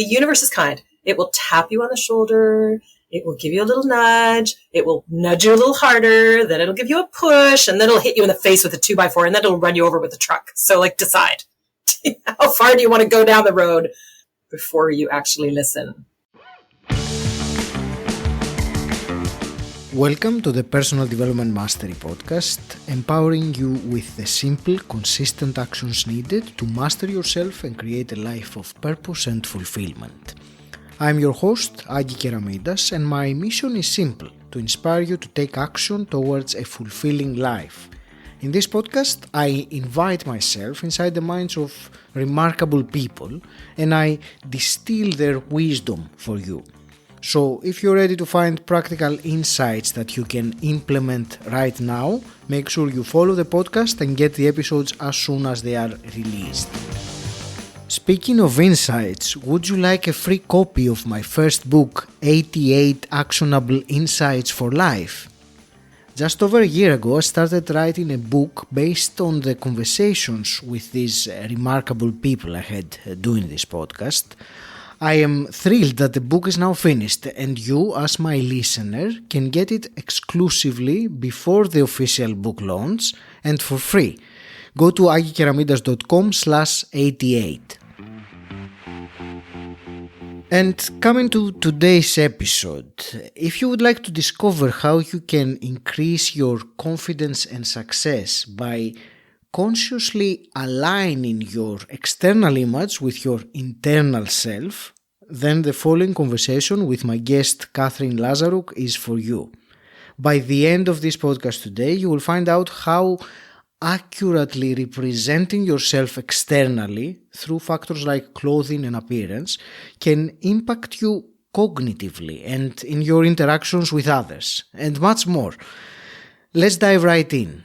The universe is kind. It will tap you on the shoulder. It will give you a little nudge. It will nudge you a little harder. Then it'll give you a push, and then it'll hit you in the face with a 2x4, and then it'll run you over with a truck. So decide how far do you want to go down the road before you actually listen. Welcome to the Personal Development Mastery Podcast, empowering you with the simple, consistent actions needed to master yourself and create a life of purpose and fulfillment. I'm your host, Agi Keramidas, and my mission is simple, to inspire you to take action towards a fulfilling life. In this podcast, I invite myself inside the minds of remarkable people, and I distill their wisdom for you. So if you're ready to find practical insights that you can implement right now, make sure you follow the podcast and get the episodes as soon as they are released. Speaking of insights, would you like a free copy of my first book, 88 Actionable Insights for Life? Just over a year ago, I started writing a book based on the conversations with these remarkable people I had doing this podcast. I am thrilled that the book is now finished, and you, as my listener, can get it exclusively before the official book launch and for free. Go to agikeramidas.com/88. And coming to today's episode, if you would like to discover how you can increase your confidence and success by consciously aligning your external image with your internal self, then the following conversation with my guest Katherine Lazaruk is for you. By the end of this podcast today, you will find out how accurately representing yourself externally through factors like clothing and appearance can impact you cognitively and in your interactions with others, and much more. Let's dive right in.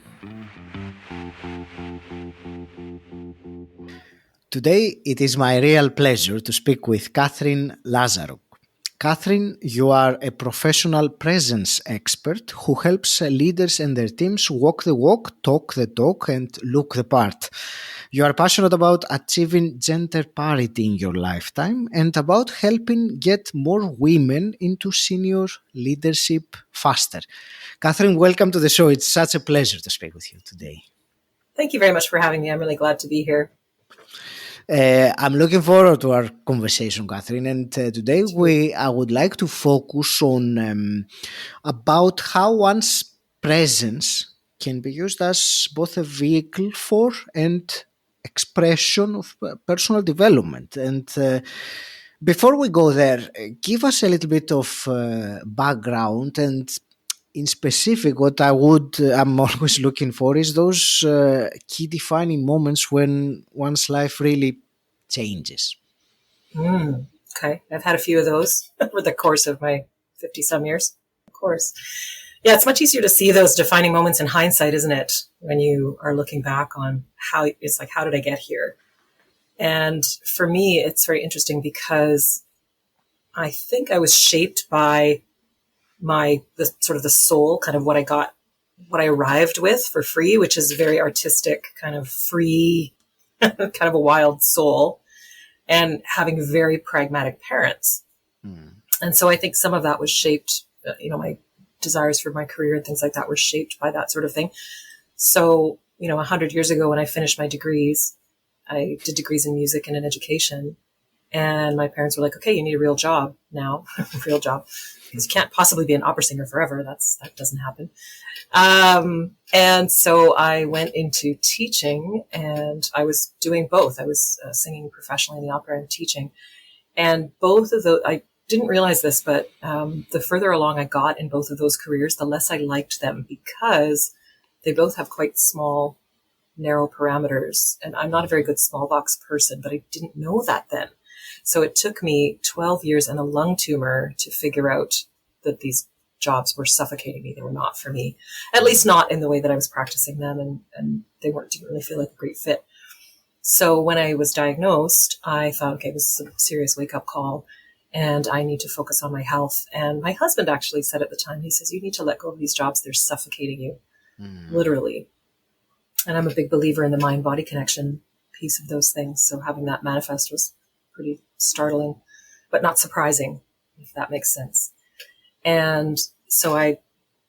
Today, it is my real pleasure to speak with Katherine Lazaruk. Katherine, you are a professional presence expert who helps leaders and their teams walk the walk, talk the talk, and look the part. You are passionate about achieving gender parity in your lifetime and about helping get more women into senior leadership faster. Katherine, welcome to the show. It's such a pleasure to speak with you today. Thank you very much for having me. I'm really glad to be here. I'm looking forward to our conversation, Katherine. And today I would like to focus on about how one's presence can be used as both a vehicle for and expression of personal development. And before we go there, give us a little bit of background, and in specific, what I'm always looking for is those key defining moments when one's life really changes. Okay. I've had a few of those over the course of my 50-some years. Of course. Yeah, it's much easier to see those defining moments in hindsight, isn't it? When you are looking back on how did I get here? And for me, it's very interesting because I think I was shaped by the soul, kind of what I arrived with for free, which is very artistic, kind of free, kind of a wild soul, and having very pragmatic parents. And so I think some of that was shaped, my desires for my career and things like that were shaped by that sort of thing. So, 100 years ago when I finished my degrees, I did degrees in music and in education. And my parents were like, okay, you need a real job now, real job. Because you can't possibly be an opera singer forever. That doesn't happen. And so I went into teaching, and I was doing both. I was singing professionally in the opera and teaching. And both of those, I didn't realize this, but the further along I got in both of those careers, the less I liked them, because they both have quite small, narrow parameters. And I'm not a very good small box person, but I didn't know that then. So it took me 12 years and a lung tumor to figure out that these jobs were suffocating me. They were not for me, at least not in the way that I was practicing them. And they didn't really feel like a great fit. So when I was diagnosed, I thought, okay, this is a serious wake up call and I need to focus on my health. And my husband actually said at the time, he says, you need to let go of these jobs. They're suffocating you, literally. And I'm a big believer in the mind-body connection piece of those things. So having that manifest was pretty startling. but not surprising, if that makes sense. And so I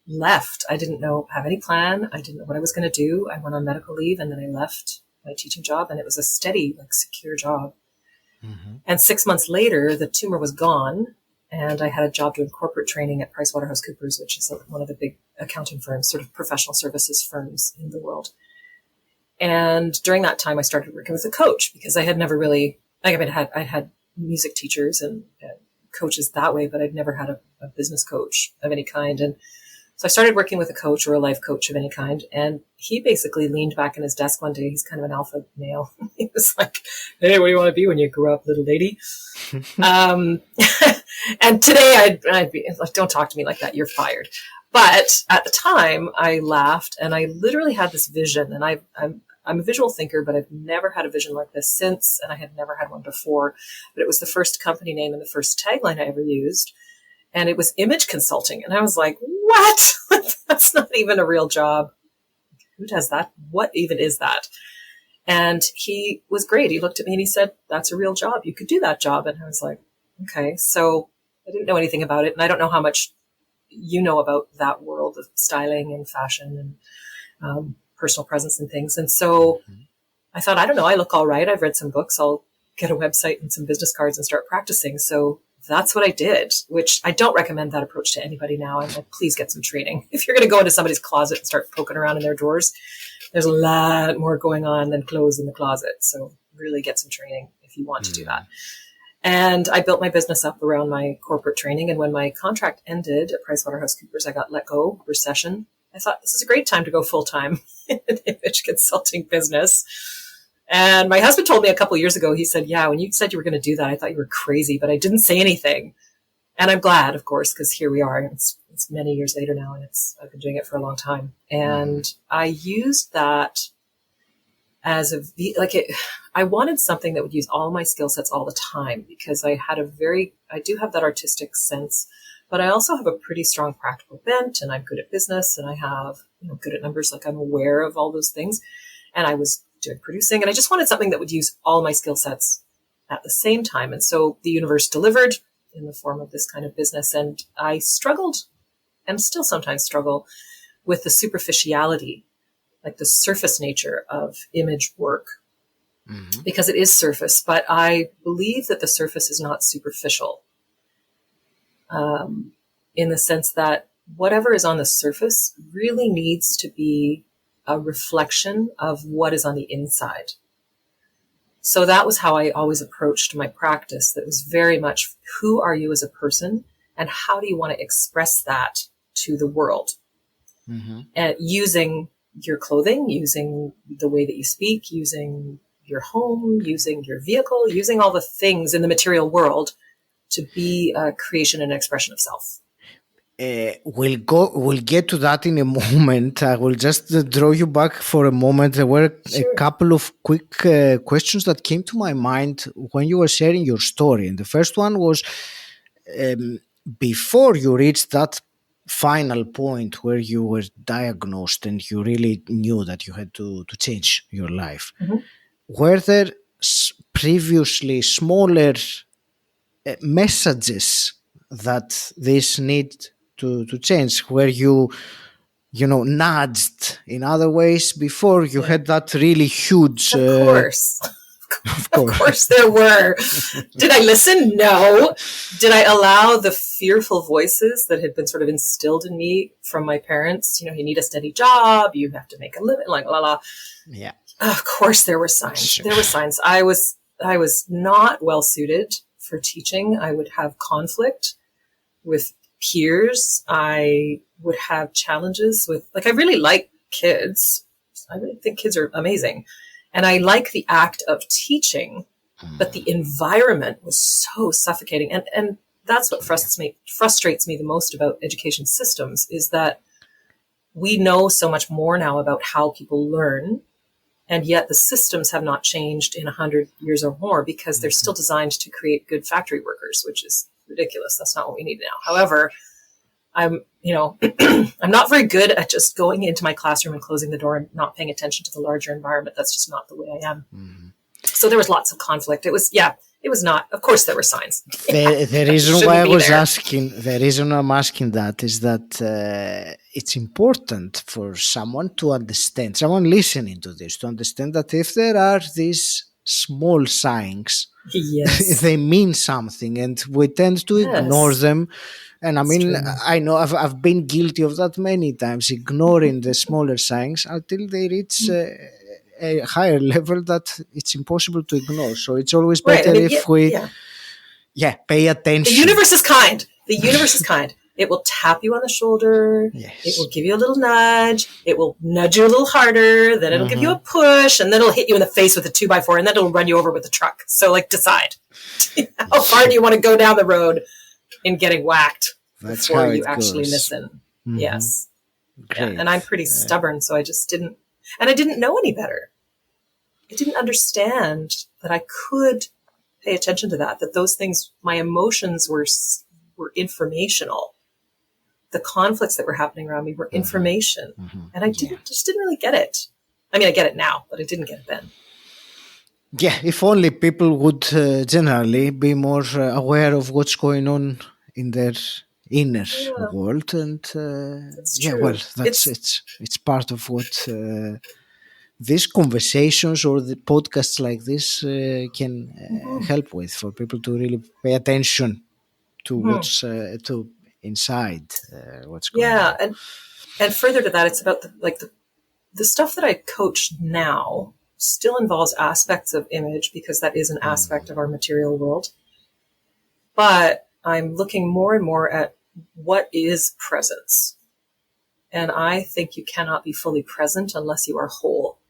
left. I didn't have any plan. I didn't know what I was going to do. I went on medical leave, and then I left my teaching job, and it was a steady, secure job. Mm-hmm. And 6 months later, the tumor was gone, and I had a job doing corporate training at PricewaterhouseCoopers, which is one of the big accounting firms, sort of professional services firms in the world. And during that time, I started working with a coach, because I had never really, I had music teachers and coaches that way, but I'd never had a business coach of any kind. And so I started working with a coach or a life coach of any kind. And he basically leaned back in his desk one day. He's kind of an alpha male. He was like, "Hey, what do you want to be when you grow up, little lady?" And today I'd be like, "Don't talk to me like that. You're fired." But at the time I laughed, and I literally had this vision, and I'm a visual thinker, but I've never had a vision like this since, and I had never had one before. But it was the first company name and the first tagline I ever used. And it was image consulting. And I was like, what? That's not even a real job. Who does that? What even is that? And he was great. He looked at me and he said, "That's a real job. You could do that job." And I was like, okay. So I didn't know anything about it. And I don't know how much you know about that world of styling and fashion and personal presence and things. And so I thought, I don't know, I look all right. I've read some books. I'll get a website and some business cards and start practicing. So that's what I did, which I don't recommend that approach to anybody now. I'm like, please get some training. If you're going to go into somebody's closet and start poking around in their drawers, there's a lot more going on than clothes in the closet. So really get some training if you want to do that. And I built my business up around my corporate training. And when my contract ended at PricewaterhouseCoopers, I got let go, recession. I thought, this is a great time to go full-time in an image consulting business. And my husband told me a couple of years ago, he said, "Yeah, when you said you were going to do that, I thought you were crazy, but I didn't say anything." And I'm glad, of course, because here we are. It's many years later now, and I've been doing it for a long time. And I used that as I wanted something that would use all my skill sets all the time, because I do have that artistic sense, but I also have a pretty strong practical bent, and I'm good at business, and I have, good at numbers. I'm aware of all those things. And I was doing producing, and I just wanted something that would use all my skill sets at the same time. And so the universe delivered in the form of this kind of business. And I struggled, and still sometimes struggle, with the superficiality, the surface nature of image work, because it is surface, but I believe that the surface is not superficial, in the sense that whatever is on the surface really needs to be a reflection of what is on the inside. So that was how I always approached my practice. That was very much, who are you as a person, and how do you want to express that to the world? And using your clothing, using the way that you speak, using your home, using your vehicle, using all the things in the material world to be a creation and expression of self. We'll get to that in a moment. I will just draw you back for a moment. There were a couple of quick questions that came to my mind when you were sharing your story. And the first one was, before you reached that final point where you were diagnosed and you really knew that you had to change your life, were there previously smaller messages that this need to change, where you nudged in other ways before you had that really huge? Of course there were. Did I listen? No. Did I allow the fearful voices that had been sort of instilled in me from my parents? You need a steady job, you have to make a living, Yeah. Of course there were signs. Sure. There were signs. I was not well suited for teaching. I would have conflict with peers. I would have challenges with, I really like kids. I really think kids are amazing. And I like the act of teaching, but the environment was so suffocating. And that's what frustrates me the most about education systems, is that we know so much more now about how people learn, and yet the systems have not changed in 100 years or more, because they're still designed to create good factory workers, which is ridiculous. That's not what we need now. However, I'm not very good at just going into my classroom and closing the door and not paying attention to the larger environment. That's just not the way I am. So there was lots of conflict. It It was not. Of course, there were signs. The reason why I was asking, the reason I'm asking that is that it's important for someone to understand, someone listening to this, to understand that if there are these small signs, yes, they mean something, and we tend to ignore them. And I mean, I know I've been guilty of that many times, ignoring the smaller signs until they reach a higher level that it's impossible to ignore. So it's always better if we pay attention. The universe is kind. The universe is kind. It will tap you on the shoulder. Yes. It will give you a little nudge. It will nudge you a little harder. Then it'll give you a push, and then it'll hit you in the face with a 2x4, and then it'll run you over with a truck. So, like, decide how far do you want to go down the road in getting whacked before you actually listen. Yes. Yeah. And I'm pretty stubborn, so I just didn't. And I didn't know any better. I didn't understand that I could pay attention to that those things, my emotions were informational. The conflicts that were happening around me were information. And I just didn't really get it. I mean, I get it now, but I didn't get it then. Yeah, if only people would generally be more aware of what's going on in their inner world. And it's part of what these conversations or the podcasts like this can help with, for people to really pay attention to what's to inside what's going on. And further to that, it's about the stuff that I coach now still involves aspects of image, because that is an aspect of our material world. But I'm looking more and more at what is presence. And I think you cannot be fully present unless you are whole.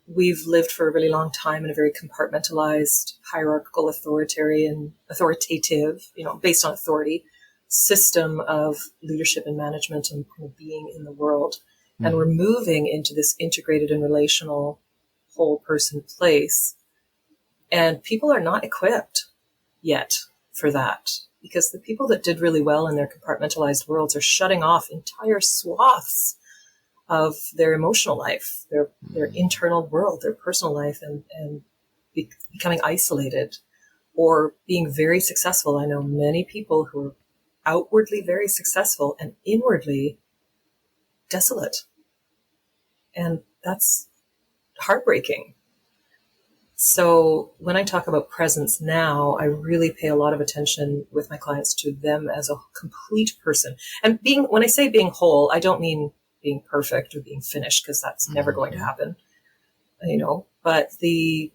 We've lived for a really long time in a very compartmentalized, hierarchical, authoritative, based on authority, system of leadership and management and kind of being in the world. And we're moving into this integrated and relational whole person place. And people are not equipped yet for that, because the people that did really well in their compartmentalized worlds are shutting off entire swaths of their emotional life, their internal world, their personal life, and becoming isolated or being very successful. I know many people who are outwardly very successful and inwardly desolate. And that's heartbreaking. So when I talk about presence now, I really pay a lot of attention with my clients to them as a complete person. And when I say being whole, I don't mean being perfect or being finished, because that's never going to happen, but the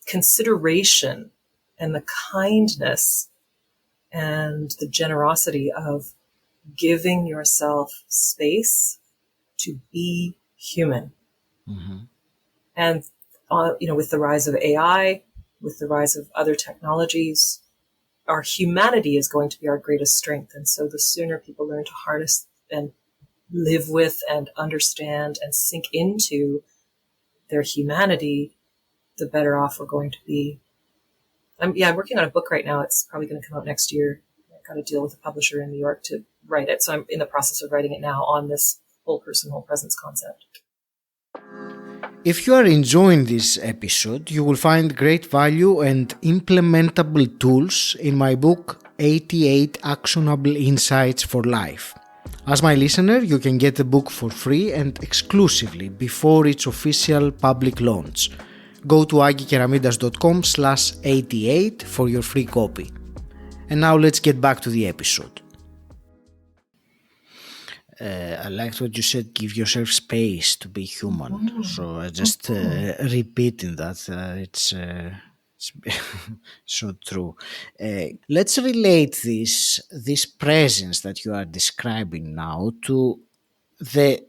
consideration and the kindness and the generosity of giving yourself space to be human. And with the rise of AI, with the rise of other technologies, our humanity is going to be our greatest strength. And so the sooner people learn to harness and live with and understand and sink into their humanity, the better off we're going to be. I'm working on a book right now. It's probably going to come out next year. I've got to deal with a publisher in New York to write it. So I'm in the process of writing it now on this whole person, whole presence concept. If you are enjoying this episode, you will find great value and implementable tools in my book, 88 Actionable Insights for Life. As my listener, you can get the book for free and exclusively before its official public launch. Go to agikeramidas.com/88 for your free copy. And now let's get back to the episode. I liked what you said, give yourself space to be human. So I just repeating that. It's so true. Let's relate this presence that you are describing now to the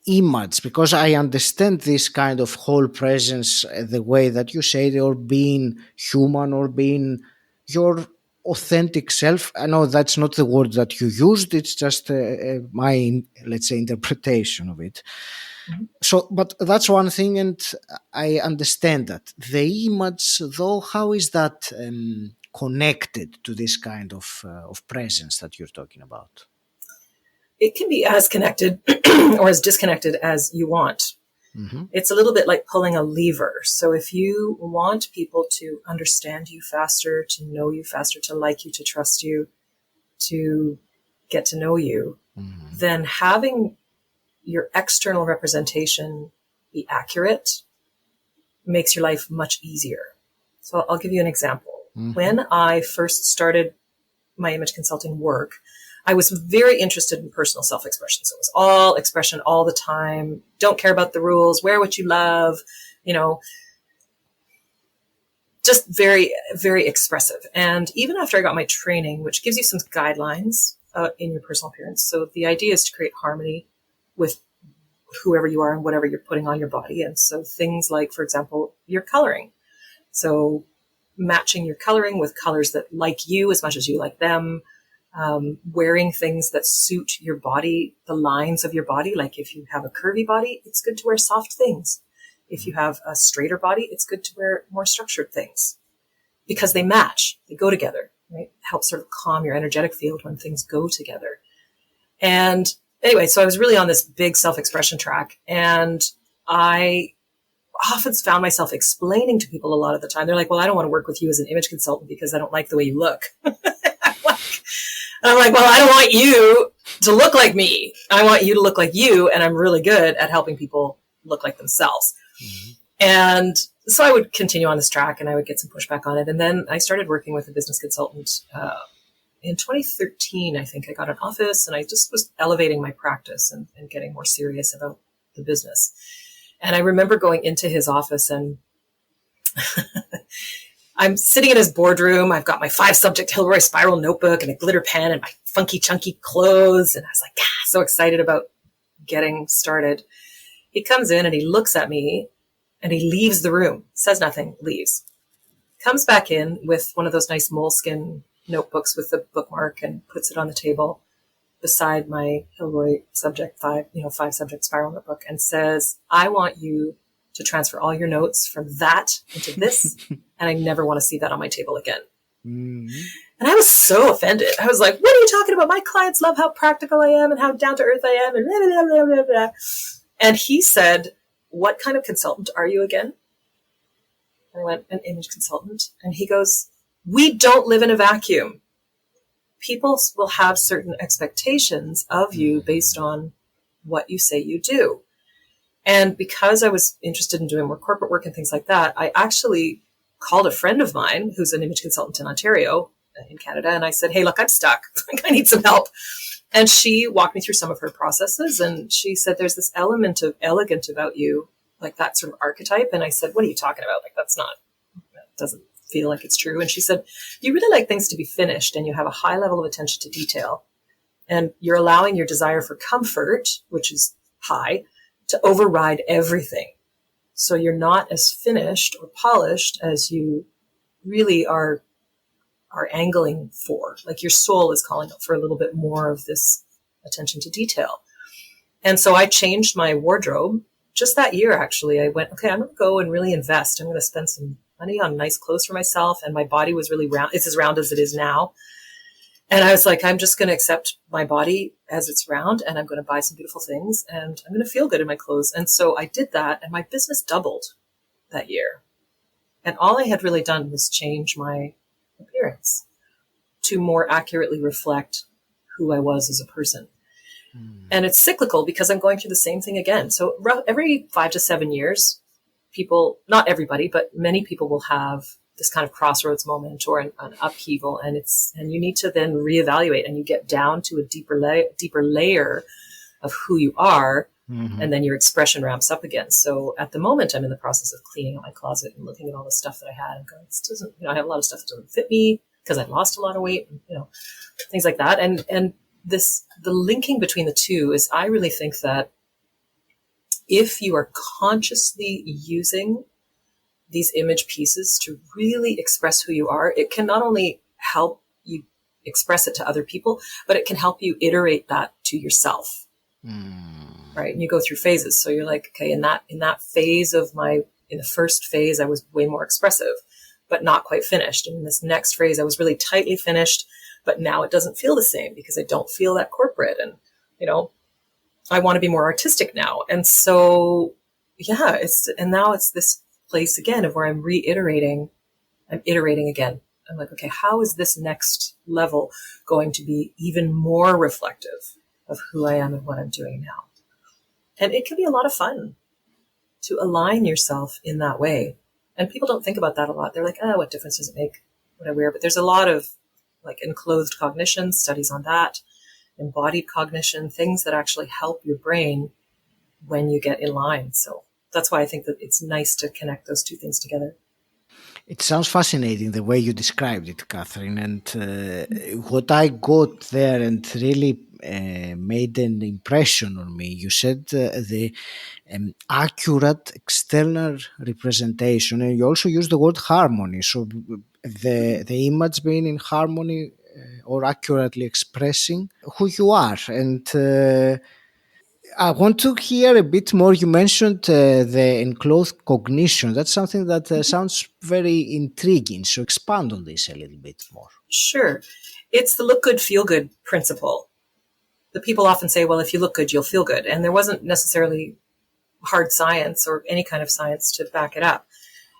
image, because I understand this kind of whole presence the way that you say, or being human or being your authentic self. I know that's not the word that you used, it's just my, let's say, interpretation of it. So, but that's one thing, and I understand that. The image, though, how is that connected to this kind of presence that you're talking about? It can be as connected or as disconnected as you want. It's a little bit like pulling a lever. So if you want people to understand you faster, to know you faster, to like you, to trust you, to get to know you, then having your external representation be accurate makes your life much easier. So I'll give you an example. When I first started my image consulting work, I was very interested in personal self-expression. So it was all expression all the time. Don't care about the rules. Wear what you love, just very, very expressive. And even after I got my training, which gives you some guidelines in your personal appearance. So the idea is to create harmony with whoever you are and whatever you're putting on your body. And so things like, for example, your coloring. So matching your coloring with colors that like you as much as you like them. Wearing things that suit your body, the lines of your body. Like if you have a curvy body, it's good to wear soft things. If you have a straighter body, it's good to wear more structured things because they match, they go together, right? Help sort of calm your energetic field when things go together. And anyway, so I was really on this big self-expression track, and I often found myself explaining to people a lot of the time. They're like, well, I don't want to work with you as an image consultant because I don't like the way you look. And I'm like, well, I don't want you to look like me. I want you to look like you. And I'm really good at helping people look like themselves. And so I would continue on this track and I would get some pushback on it. And then I started working with a business consultant. In 2013, I think I got an office and I just was elevating my practice and getting more serious about the business. And I remember going into his office and I'm sitting in his boardroom. I've got my 5-subject Hilroy spiral notebook and a glitter pen and my funky, chunky clothes. And I was like, so excited about getting started. He comes in and he looks at me and he leaves the room, says nothing, leaves. Comes back in with one of those nice moleskin notebooks with the bookmark and puts it on the table beside my Hilroy subject 5-subject spiral notebook and says, I want you to transfer all your notes from that into this. And I never want to see that on my table again. And I was so offended. I was like, what are you talking about? My clients love how practical I am and how down to earth I am. And blah, blah, blah, blah, blah. And he said, what kind of consultant are you again? And I went, an image consultant. And he goes, we don't live in a vacuum. People will have certain expectations of you based on what you say you do. And because I was interested in doing more corporate work and things like that, I actually called a friend of mine who's an image consultant in Ontario, in Canada. And I said, hey, look, I'm stuck. I need some help. And she walked me through some of her processes. And she said, there's this element of elegant about you, like that sort of archetype. And I said, what are you talking about? Like, that doesn't feel like it's true. And she said, you really like things to be finished and you have a high level of attention to detail. And you're allowing your desire for comfort, which is high, to override everything. So you're not as finished or polished as you really are angling for. Like your soul is calling out for a little bit more of this attention to detail. And so I changed my wardrobe just that year, actually. I went, okay, I'm going to go and really invest. I'm going to spend some money on nice clothes for myself. And my body was really round. It's as round as it is now. And I was like, I'm just going to accept my body as it's round and I'm going to buy some beautiful things and I'm going to feel good in my clothes. And so I did that and my business doubled that year. And all I had really done was change my appearance to more accurately reflect who I was as a person. And it's cyclical because I'm going through the same thing again. So every 5 to 7 years, people, not everybody, but many people will have this kind of crossroads moment or an upheaval. And you need to then reevaluate and you get down to a deeper layer of who you are. And then your expression ramps up again. So at the moment, I'm in the process of cleaning out my closet and looking at all the stuff that I had and going, this doesn't, I have a lot of stuff that doesn't fit me because I lost a lot of weight and, things like that. And the linking between the two is I really think that if you are consciously using these image pieces to really express who you are, it can not only help you express it to other people, but it can help you iterate that to yourself. Right. And you go through phases. So you're like, okay, in that phase in the first phase, I was way more expressive, but not quite finished. And in this next phase, I was really tightly finished, but now it doesn't feel the same because I don't feel that corporate. And, I want to be more artistic now. And so yeah, and now it's this place again of where I'm iterating again. I'm like, okay, how is this next level going to be even more reflective of who I am and what I'm doing now? And it can be a lot of fun to align yourself in that way. And people don't think about that a lot. They're like, oh, what difference does it make what I wear? But there's a lot of like enclothed cognition, studies on that, embodied cognition, things that actually help your brain when you get in line. So that's why I think that it's nice to connect those two things together. It sounds fascinating the way you described it, Catherine. And what I got there and really made an impression on me, you said the accurate external representation, and you also use the word harmony. So the image being in harmony or accurately expressing who you are. And I want to hear a bit more. You mentioned the enclosed cognition. That's something that sounds very intriguing. So expand on this a little bit more. Sure. It's the look good, feel good principle. The people often say, well, if you look good, you'll feel good. And there wasn't necessarily hard science or any kind of science to back it up.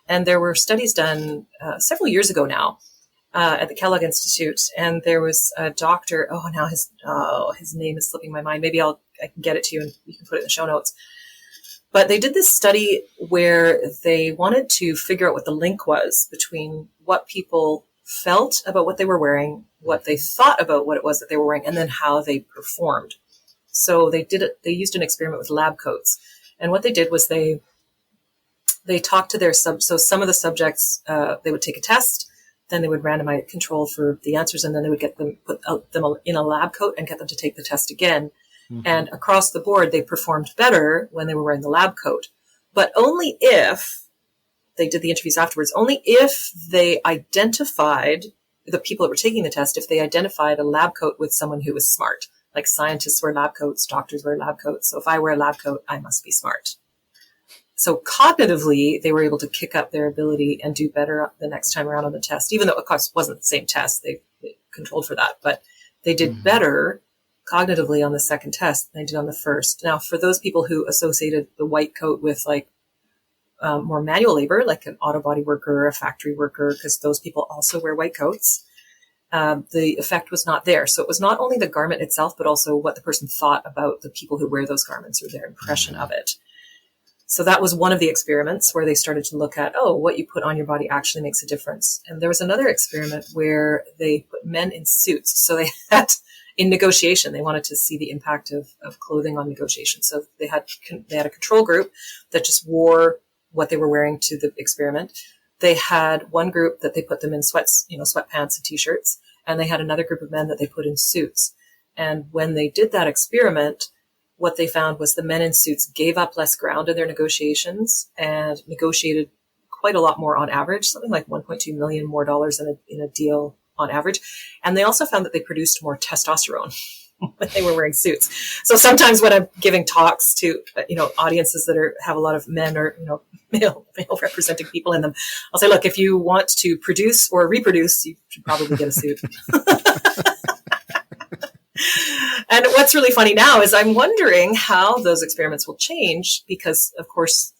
And there were studies done several years ago now at the Kellogg Institute. And there was a doctor, now his name is slipping my mind. Maybe I can get it to you and you can put it in the show notes. But they did this study where they wanted to figure out what the link was between what people felt about what they were wearing, what they thought about what it was that they were wearing, and then how they performed. So they used an experiment with lab coats. And what they did was they talked to their so some of the subjects, they would take a test, then they would randomize control for the answers, and then they would get them, put them in a lab coat and get them to take the test again. Mm-hmm. And across the board, they performed better when they were wearing the lab coat, but only if they did the interviews afterwards, only if they identified the people that were taking the test, if they identified a lab coat with someone who was smart. Like scientists wear lab coats, doctors wear lab coats. So if I wear a lab coat, I must be smart. So cognitively, they were able to kick up their ability and do better the next time around on the test, even though of course it wasn't the same test. They controlled for that, but they did better cognitively on the second test than they did on the first. Now, for those people who associated the white coat with like more manual labor, like an auto body worker or a factory worker, because those people also wear white coats, the effect was not there. So it was not only the garment itself, but also what the person thought about the people who wear those garments or their impression of it. So that was one of the experiments where they started to look at, what you put on your body actually makes a difference. And there was another experiment where they put men in suits. So they had, in negotiation, they wanted to see the impact of clothing on negotiation. So they had a control group that just wore what they were wearing to the experiment. They had one group that they put them in sweatpants and t-shirts. And they had another group of men that they put in suits. And when they did that experiment, what they found was the men in suits gave up less ground in their negotiations and negotiated quite a lot more on average, something like $1.2 million more dollars in a deal on average. And they also found that they produced more testosterone when they were wearing suits. So sometimes when I'm giving talks to, audiences that have a lot of men or, male representing people in them, I'll say, look, if you want to produce or reproduce, you should probably get a suit. And what's really funny now is I'm wondering how those experiments will change because, of course,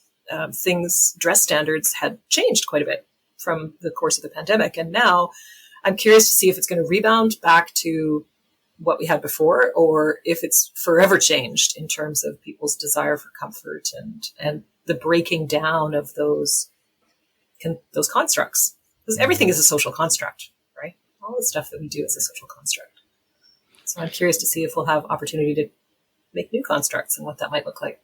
dress standards had changed quite a bit from the course of the pandemic. And now I'm curious to see if it's going to rebound back to what we had before or if it's forever changed in terms of people's desire for comfort and the breaking down of those constructs. Because everything is a social construct, right? All the stuff that we do is a social construct. So I'm curious to see if we'll have opportunity to make new constructs and what that might look like.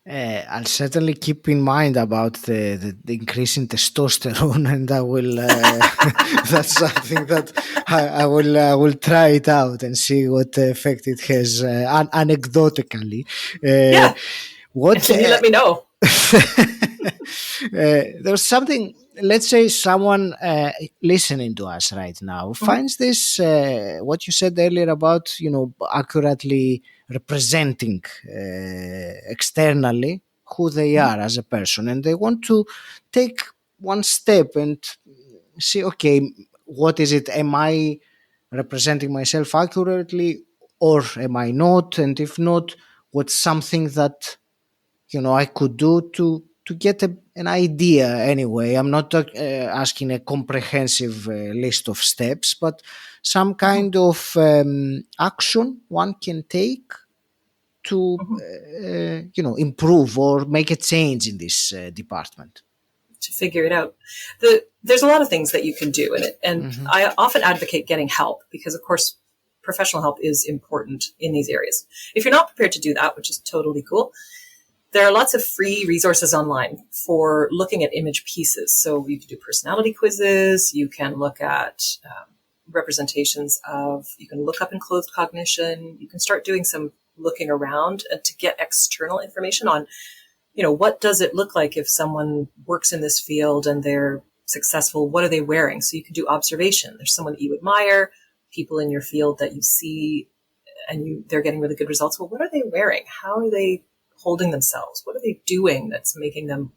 I'll certainly keep in mind about the increase in testosterone, and I will. That's something that I will try it out and see what effect it has anecdotically. Yeah. What? Can you let me know? There's something. Let's say someone listening to us right now finds this what you said earlier about accurately representing externally who they are as a person, and they want to take one step and see, okay, what is it? Am I representing myself accurately or am I not? And if not, what's something that I could do to get an idea anyway. I'm not asking a comprehensive list of steps, but some Mhm, kind of action one can take to mhm. improve or make a change in this department. To figure it out. There's a lot of things that you can do in it. And Hmm. I often advocate getting help because, of course, professional help is important in these areas. If you're not prepared to do that, which is totally cool, there are lots of free resources online for looking at image pieces. So you can do personality quizzes. You can look at representations of, you can look up enclosed cognition. You can start doing some looking around and to get external information on, what does it look like if someone works in this field and they're successful? What are they wearing? So you can do observation. There's someone that you admire, people in your field that you see and they're getting really good results. Well, what are they wearing? How are they holding themselves? What are they doing that's making them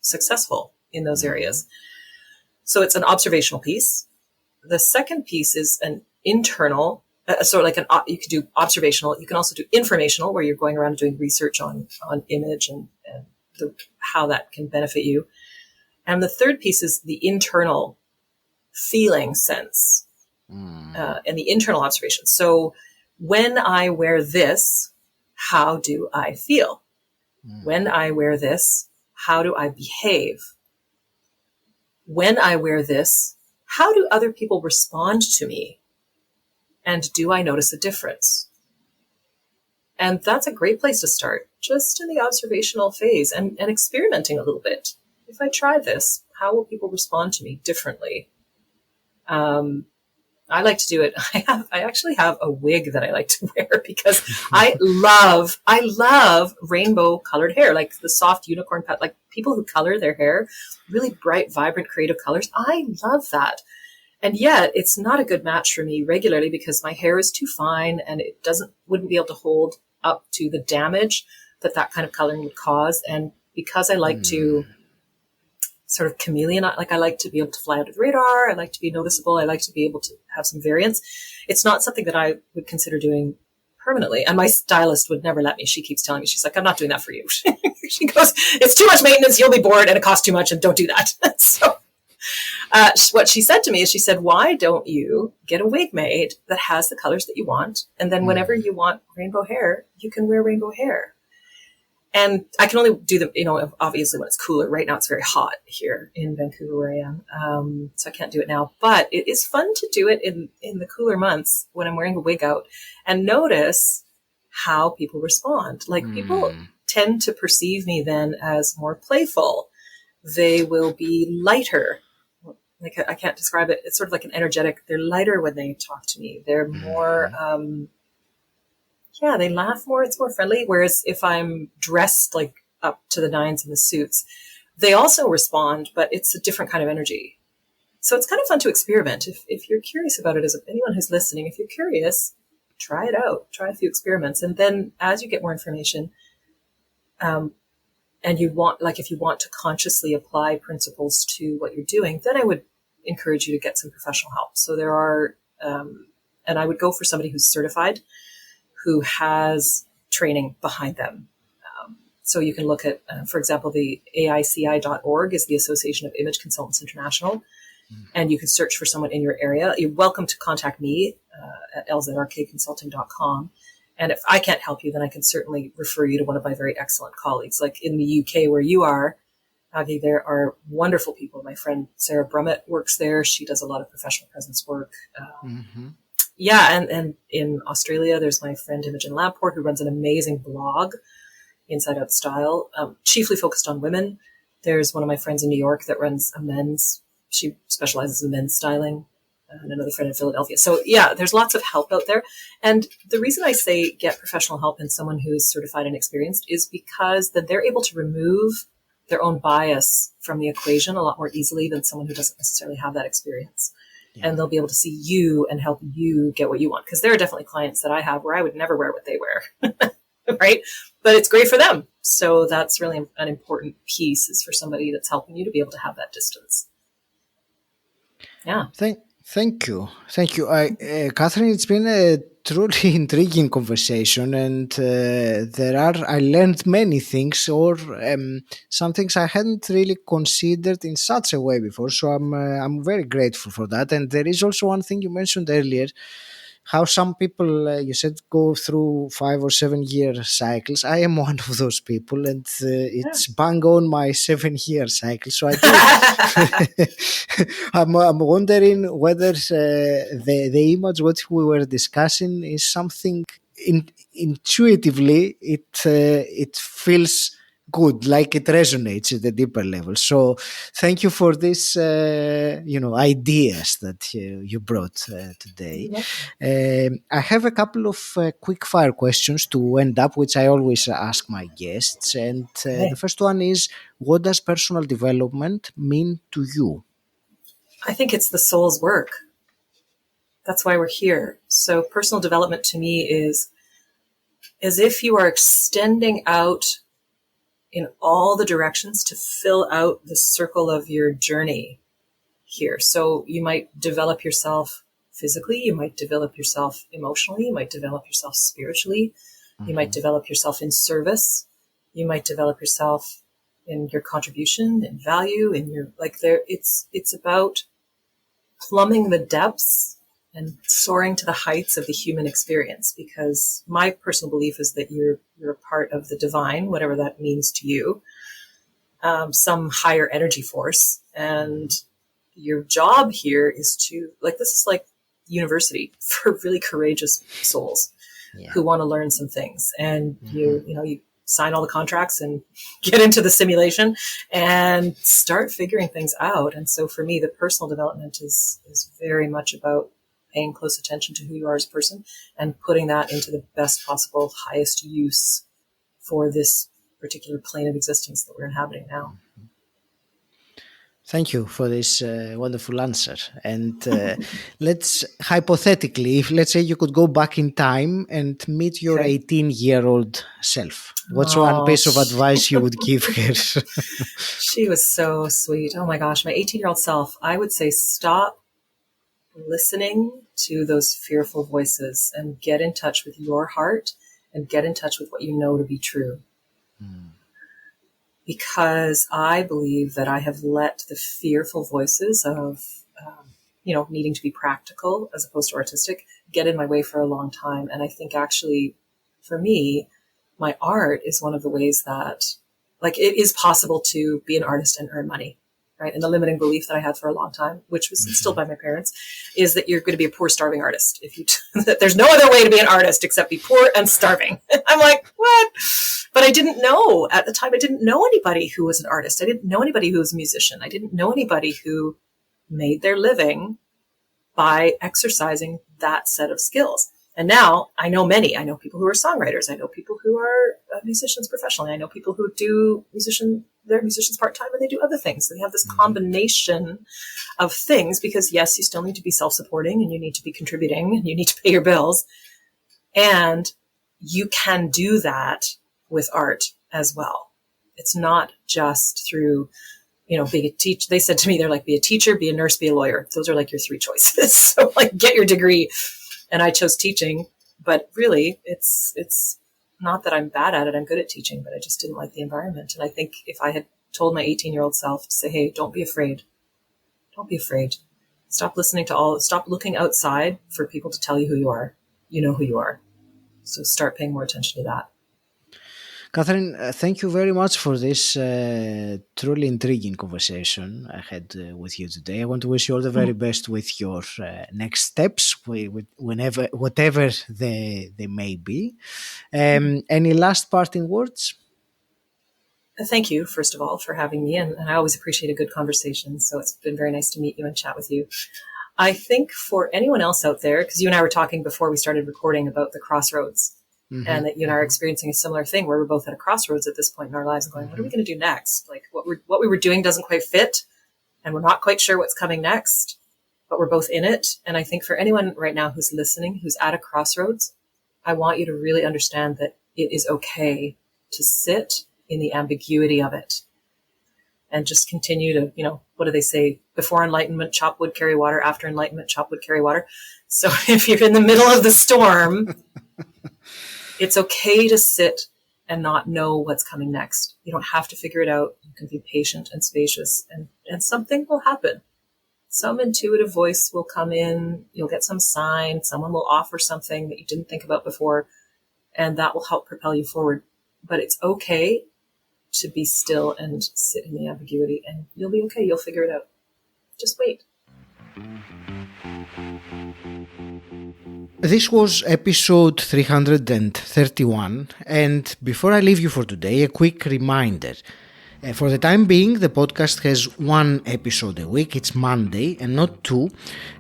successful in those areas? So it's an observational piece. The second piece is an internal, sort of like you can do observational. You can also do informational, where you're going around doing research on image and how that can benefit you. And the third piece is the internal feeling sense and the internal observation. So when I wear this, how do I feel? When I wear this, how do I behave? When I wear this, how do other people respond to me? And do I notice a difference? And that's a great place to start, just in the observational phase and experimenting a little bit. If I try this, how will people respond to me differently? I like to do it. I actually have a wig that I like to wear because I love rainbow colored hair, like the soft unicorn cut, like people who color their hair, really bright, vibrant, creative colors. I love that. And yet it's not a good match for me regularly because my hair is too fine and it wouldn't be able to hold up to the damage that kind of coloring would cause. And because I like to sort of chameleon, like I like to be able to fly under the radar, I like to be noticeable, I like to be able to have some variance. It's not something that I would consider doing permanently. And my stylist would never let me. She keeps telling me, she's like, I'm not doing that for you. She goes, it's too much maintenance, you'll be bored, and it costs too much, and don't do that. So what she said to me is, she said, why don't you get a wig made that has the colors that you want? And then whenever you want rainbow hair, you can wear rainbow hair. And I can only do them, obviously when it's cooler. Right now it's very hot here in Vancouver where I am. So I can't do it now. But it is fun to do it in the cooler months when I'm wearing a wig out and notice how people respond. Like people tend to perceive me then as more playful. They will be lighter. Like I can't describe it. It's sort of like an energetic. They're lighter when they talk to me. They're more, they laugh more. It's more friendly. Whereas if I'm dressed like up to the nines in the suits, they also respond, but it's a different kind of energy. So it's kind of fun to experiment. If you're curious about it, as anyone who's listening, if you're curious, try it out. Try a few experiments. And then as you get more information, and if you want to consciously apply principles to what you're doing, then I would encourage you to get some professional help. So there are, and I would go for somebody who's certified, who has training behind them. So you can look at, for example, the AICI.org is the Association of Image Consultants International, and you can search for someone in your area. You're welcome to contact me at lzrkconsulting.com. And if I can't help you, then I can certainly refer you to one of my very excellent colleagues. Like in the UK where you are, Aggie, there are wonderful people. My friend Sarah Brummett works there. She does a lot of professional presence work. Yeah, and in Australia, there's my friend Imogen Lamport, who runs an amazing blog, Inside Out Style, chiefly focused on women. There's one of my friends in New York that runs she specializes in men's styling, and another friend in Philadelphia. So yeah, there's lots of help out there. And the reason I say get professional help in someone who is certified and experienced is because then they're able to remove their own bias from the equation a lot more easily than someone who doesn't necessarily have that experience. And they'll be able to see you and help you get what you want. Because there are definitely clients that I have where I would never wear what they wear, right? But it's great for them. So that's really an important piece, is for somebody that's helping you to be able to have that distance. Yeah. Thank you. Katherine, it's been a truly intriguing conversation, and I learned many things, or some things I hadn't really considered in such a way before. So I'm very grateful for that. And there is also one thing you mentioned earlier, how some people, you said, go through 5 or 7 year cycles. I am one of those people, and it's bang on my 7 year cycle. So I do. I'm wondering whether the image what we were discussing is something intuitively it feels good, like it resonates at a deeper level. So thank you for this ideas that you brought today. I have a couple of quick fire questions to end up, which I always ask my guests, and the first one is, what does personal development mean to you? I think it's the soul's work. That's why we're here. So personal development to me is as if you are extending out in all the directions to fill out the circle of your journey here. So you might develop yourself physically, you might develop yourself emotionally, you might develop yourself spiritually, you might develop yourself in service, you might develop yourself in your contribution and value, in your it's about plumbing the depths and soaring to the heights of the human experience, because my personal belief is that you're a part of the divine, whatever that means to you, some higher energy force. And your job here is to, this is like university for really courageous souls who want to learn some things. And you sign all the contracts and get into the simulation and start figuring things out. And so for me, the personal development is very much about paying close attention to who you are as a person and putting that into the best possible, highest use for this particular plane of existence that we're inhabiting now. Thank you for this wonderful answer. And let's hypothetically, if let's say you could go back in time and meet your 18-year-old self, what's one piece of advice you would give her? She was so sweet. Oh my gosh, my 18-year-old self, I would say stop listening to those fearful voices and get in touch with your heart and get in touch with what you know to be true. Because I believe that I have let the fearful voices of, needing to be practical as opposed to artistic get in my way for a long time. And I think actually, for me, my art is one of the ways that, it is possible to be an artist and earn money, right? And the limiting belief that I had for a long time, which was instilled by my parents, is that you're going to be a poor, starving artist. That there's no other way to be an artist except be poor and starving. I'm like, what? But I didn't know at the time. I didn't know anybody who was an artist. I didn't know anybody who was a musician. I didn't know anybody who made their living by exercising that set of skills. And now I know many. I know people who are songwriters. I know people who are musicians professionally. I know people who do they're musicians part-time and they do other things. They have this combination of things because, yes, you still need to be self-supporting and you need to be contributing and you need to pay your bills. And you can do that with art as well. It's not just through, being a teacher. They said to me, they're like, be a teacher, be a nurse, be a lawyer. Those are like your three choices. So get your degree. And I chose teaching, but really it's not that I'm bad at it. I'm good at teaching, but I just didn't like the environment. And I think if I had told my 18-year-old self to say, hey, don't be afraid. Don't be afraid. Stop looking outside for people to tell you who you are. You know who you are. So start paying more attention to that. Katherine, thank you very much for this truly intriguing conversation I had with you today. I want to wish you all the very best with your next steps, whatever they may be. Any last parting words? Thank you, first of all, for having me. And I always appreciate a good conversation. So it's been very nice to meet you and chat with you. I think for anyone else out there, because you and I were talking before we started recording about the Crossroads. And that you and I are experiencing a similar thing where we're both at a crossroads at this point in our lives and going, what are we going to do next? What we were doing doesn't quite fit and we're not quite sure what's coming next, but we're both in it. And I think for anyone right now who's listening, who's at a crossroads, I want you to really understand that it is okay to sit in the ambiguity of it and just continue to, what do they say? Before enlightenment, chop wood, carry water. After enlightenment, chop wood, carry water. So if you're in the middle of the storm, it's okay to sit and not know what's coming next. You don't have to figure it out. You can be patient and spacious, and something will happen. Some intuitive voice will come in. You'll get some sign. Someone will offer something that you didn't think about before, and that will help propel you forward. But it's okay to be still and sit in the ambiguity, and you'll be okay. You'll figure it out. Just wait. This was episode 331, and before I leave you for today, a quick reminder. For the time being, the podcast has one episode a week. It's Monday and not two.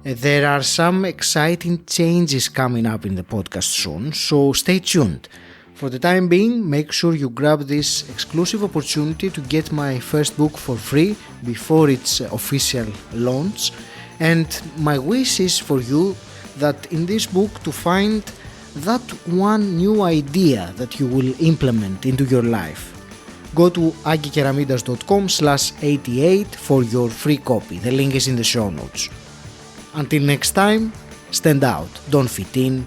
There are some exciting changes coming up in the podcast soon, so stay tuned. For the time being, make sure you grab this exclusive opportunity to get my first book for free before its official launch. And my wish is for you that in this book to find that one new idea that you will implement into your life. Go to agikeramidas.com/88 for your free copy. The link is in the show notes. Until next time, stand out, don't fit in,